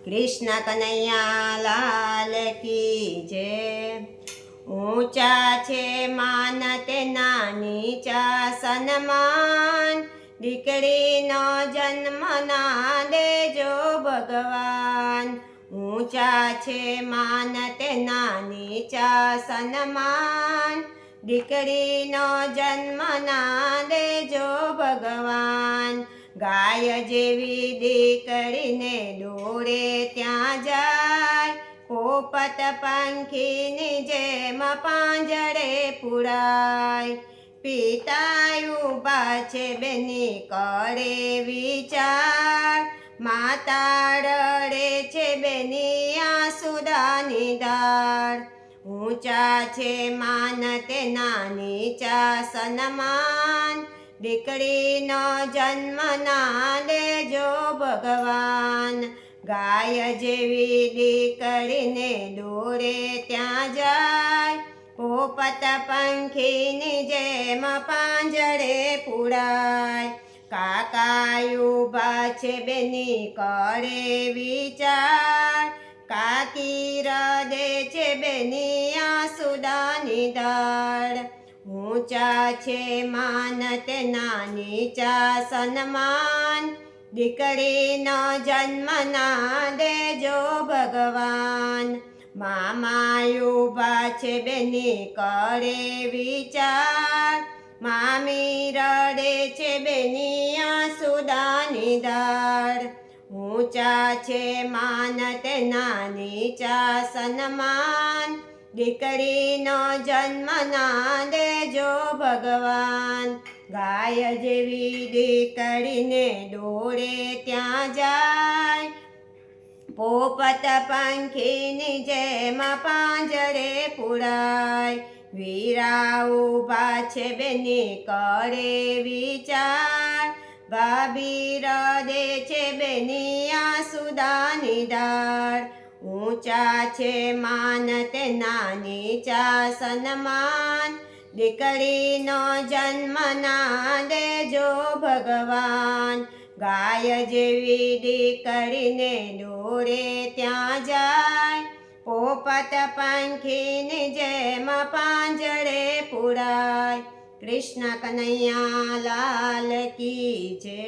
कृष्ण कन्हैया लाल की जय। ऊंचा छे मान तेना नीचा सन्मान, दीकरीनो जन्म ना देजो भगवान। ऊंचा छे मान तेना नीचा सन्मान, दीकरीनो जन्म ना देजो भगवान। गाय जेवी दीकरीने दौड़े त्यां जाय, पोपट पंखीनी जेम પાંજરે પુરાય। પિતા ઊભા છે બેની કરે વિચાર, માતા રડે છે બેની આસુદાની ધાર। ઊંચા છે માન તેના નીચા સન્માન, દીકરીનો જન્મ ના દેજો ભગવાન। ગાય જેવી દીકરીને દોરે ત્યાં જાય, પોપટ પંખીની જેમ પાંજરે પુરાય। કાકા ઊભા છે બેની કરે વિચાર, કાકી રડે છે બેની આસુદાની ધાર। ઊંચા છે માન તેના નીચા સન્માન, દીકરીનો જન્મ ના દેજો ભગવાન। મામા ઊભા છે બેની કરે વિચાર, મામી રડે છે બેની આસુદાની ધાર। ઊંચા છે માન તેના નીચા સન્માન, દીકરીનો જન્મ ના દેજો ભગવાન। ગાય જેવી દીકરીને દોડે ત્યાં જાય, પોપટ પંખીની જેમ પાંજરે પુરાય। વીરા ઊભા છે બેની કરે વિચાર, ભાભી રડે છે બેની આસુદાની ધાર। ઊંચા છે માન તેના નીચા સન્માન, દીકરીનો જન્મ ના દેજો ભગવાન। ગાય જેવી દીકરીને દોડે ત્યાં જાય, પોપટ પંખીની જેમ પાંજરે પુરાય। કૃષ્ણ કનૈયા લાલ કી જય।